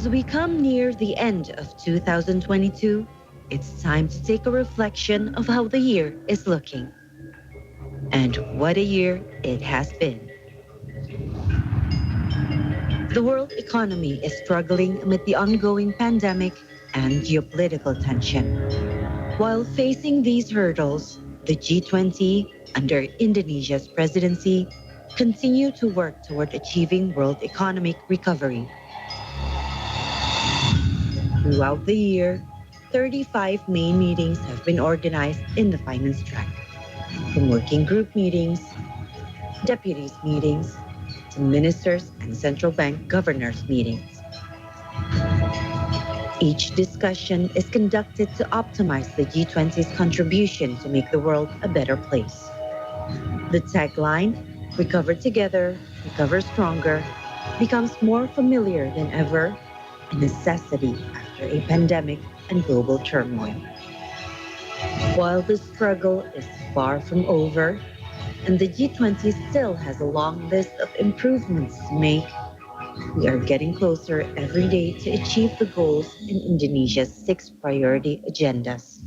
As we come near the end of 2022, it's time to take a reflection of how the year is looking. And what a year it has been. The world economy is struggling amid the ongoing pandemic and geopolitical tension. While facing these hurdles, the G20, under Indonesia's presidency, continue to work toward achieving world economic recovery. Throughout the year, 35 main meetings have been organized in the finance track, from working group meetings, deputies meetings, to ministers and central bank governors meetings. Each discussion is conducted to optimize the G20's contribution to make the world a better place. The tagline, "Recover together, recover stronger," becomes more familiar than ever, a necessity after a pandemic and global turmoil. While the struggle is far from over, and the G20 still has a long list of improvements to make, we are getting closer every day to achieve the goals in Indonesia's 6 priority agendas.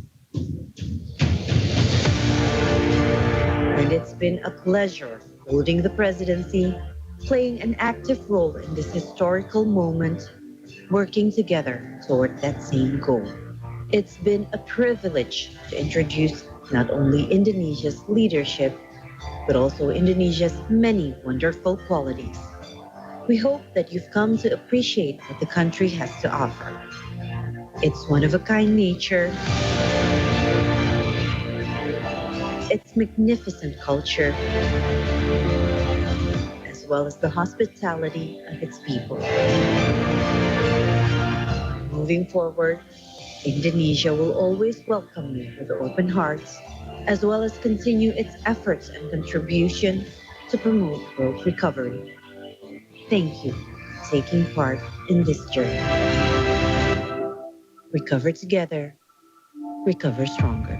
And it's been a pleasure holding the presidency, playing an active role in this historical moment, working together toward that same goal. It's been a privilege to introduce not only Indonesia's leadership, but also Indonesia's many wonderful qualities. We hope that you've come to appreciate what the country has to offer. Its one-of-a-kind nature, its magnificent culture, as well as the hospitality of its people. Moving forward, Indonesia will always welcome you with open hearts, as well as continue its efforts and contribution to promote world recovery. Thank you for taking part in this journey. Recover together, recover stronger.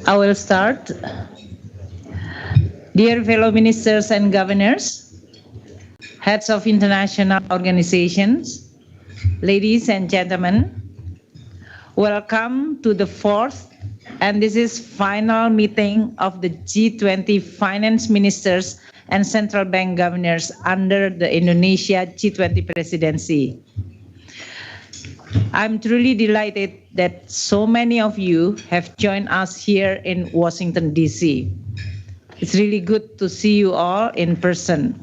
I will start. Dear fellow ministers and governors, heads of international organizations, ladies and gentlemen, welcome to the fourth and this is final meeting of the G20 finance ministers and central bank governors under the Indonesia G20 presidency. I'm truly delighted that so many of you have joined us here in Washington, D.C. It's really good to see you all in person.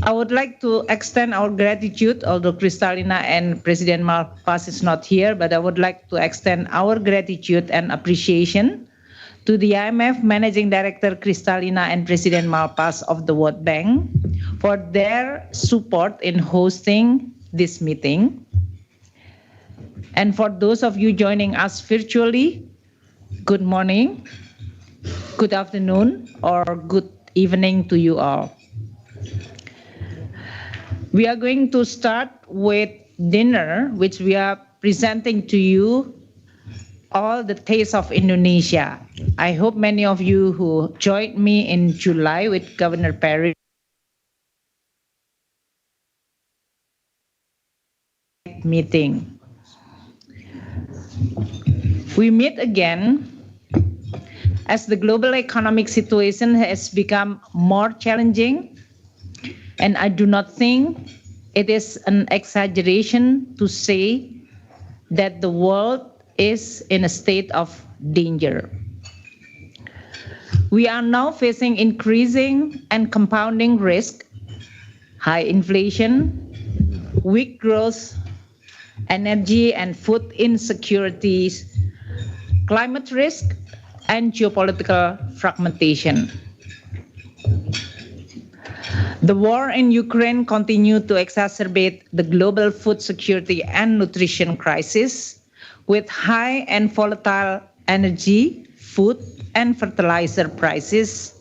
I would like to extend our gratitude, although Kristalina and President Malpass is not here, but I would like to extend our gratitude and appreciation to the IMF Managing Director Kristalina and President Malpass of the World Bank for their support in hosting this meeting. And for those of you joining us virtually, good morning, good afternoon, or good evening to you all. We are going to start with dinner, which we are presenting to you all the taste of Indonesia. I hope many of you who joined me in July with Governor Perry meeting. We meet again as the global economic situation has become more challenging, and I do not think it is an exaggeration to say that the world is in a state of danger. We are now facing increasing and compounding risk, high inflation, weak growth, energy and food insecurities, climate risk, and geopolitical fragmentation. The war in Ukraine continued to exacerbate the global food security and nutrition crisis, with high and volatile energy, food, and fertilizer prices,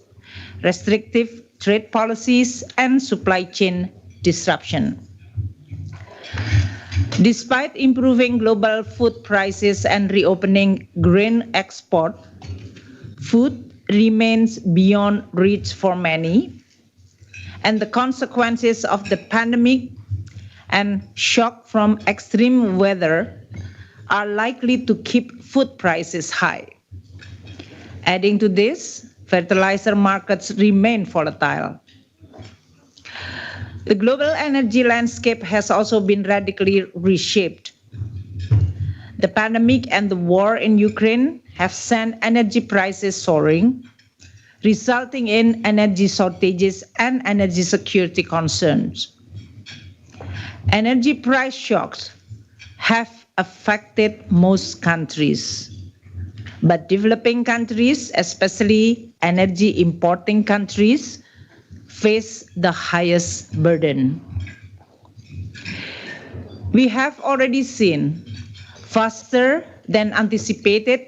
restrictive trade policies, and supply chain disruption. Despite improving global food prices and reopening grain export, food remains beyond reach for many, and the consequences of the pandemic and shock from extreme weather are likely to keep food prices high. Adding to this, fertilizer markets remain volatile. The global energy landscape has also been radically reshaped. The pandemic and the war in Ukraine have sent energy prices soaring, resulting in energy shortages and energy security concerns. Energy price shocks have affected most countries, but developing countries, especially energy importing countries, face the highest burden. We have already seen faster than anticipated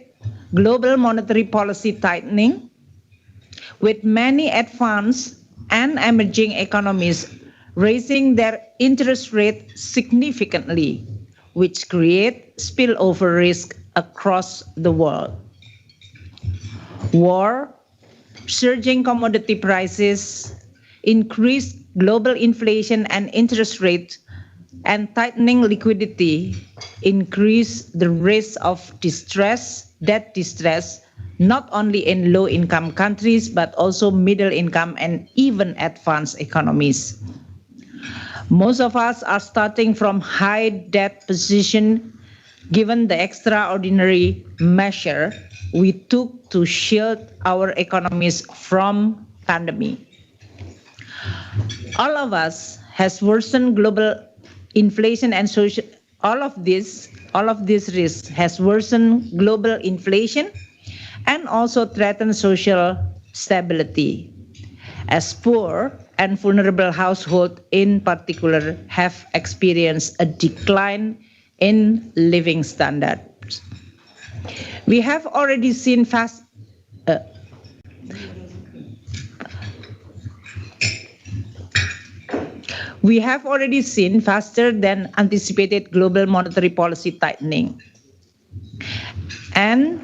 global monetary policy tightening, with many advanced and emerging economies raising their interest rate significantly, which create spillover risk across the world. War, surging commodity prices, increased global inflation and interest rates, and tightening liquidity increase the risk of debt distress, not only in low-income countries, but also middle-income and even advanced economies. Most of us are starting from high debt position given the extraordinary measure we took to shield our economies from pandemic. All of us has worsened global inflation and social. All of this risk has worsened global inflation and also threatened social stability, as poor and vulnerable households in particular have experienced a decline in living standards. We have already seen faster than anticipated global monetary policy tightening. And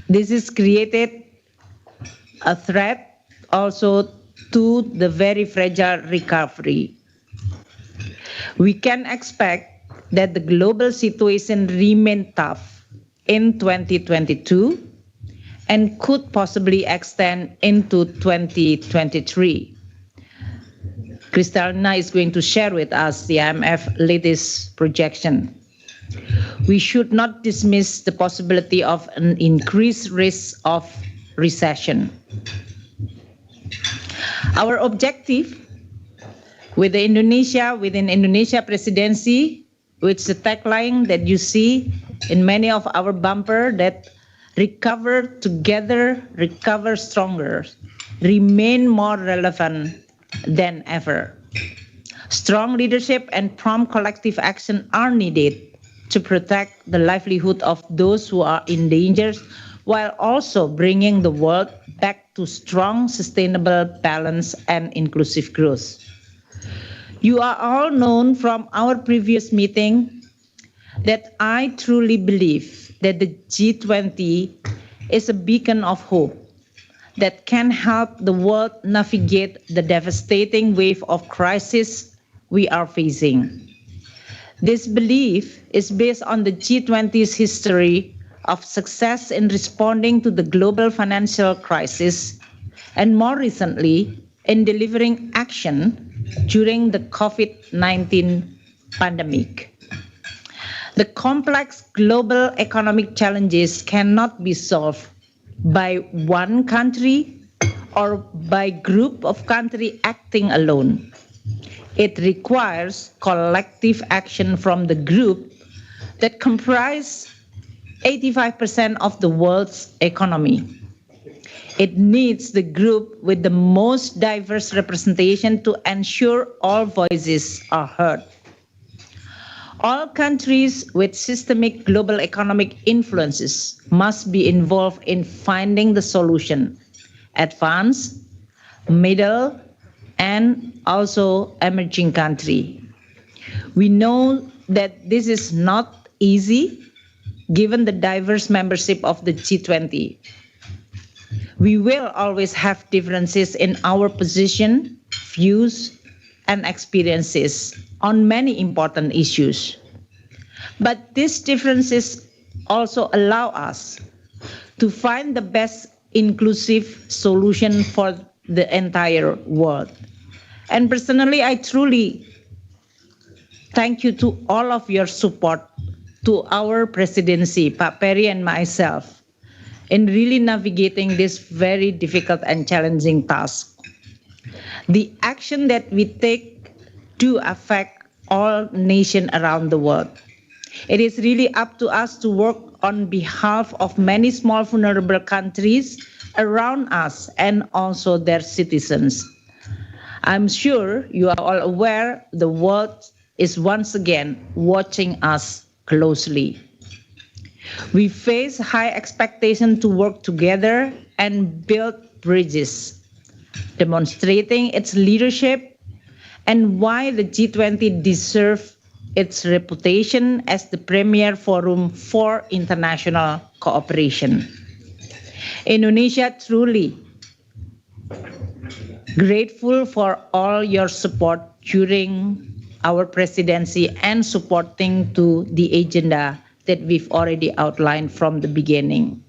this has created a threat also to the very fragile recovery. We can expect that the global situation remain tough in 2022 and could possibly extend into 2023. Kristalina is going to share with us the IMF latest projection. We should not dismiss the possibility of an increased risk of recession. Our objective within Indonesia presidency, which the tagline that you see in many of our bumper, that recover together, recover stronger, remain more relevant than ever. Strong leadership and prompt collective action are needed to protect the livelihood of those who are in danger, while also bringing the world back to strong, sustainable, balanced, and inclusive growth. You are all known from our previous meeting that I truly believe that the G20 is a beacon of hope that can help the world navigate the devastating wave of crisis we are facing. This belief is based on the G20's history of success in responding to the global financial crisis, and more recently, in delivering action during the COVID-19 pandemic. The complex global economic challenges cannot be solved by one country or by group of countries acting alone. It requires collective action from the group that comprise 85% of the world's economy. It needs the group with the most diverse representation to ensure all voices are heard. All countries with systemic global economic influences must be involved in finding the solution. Advanced, middle, and also emerging country. We know that this is not easy given the diverse membership of the G20. We will always have differences in our position, views, and experiences on many important issues. But these differences also allow us to find the best inclusive solution for the entire world. And personally, I truly thank you to all of your support to our presidency, Pak Perry and myself, in really navigating this very difficult and challenging task. The action that we take do affect all nations around the world. It is really up to us to work on behalf of many small vulnerable countries around us and also their citizens. I'm sure you are all aware the world is once again watching us closely. We face high expectation to work together and build bridges, demonstrating its leadership and why the G20 deserves its reputation as the premier forum for international cooperation. Indonesia truly grateful for all your support during our presidency and supporting to the agenda that we've already outlined from the beginning.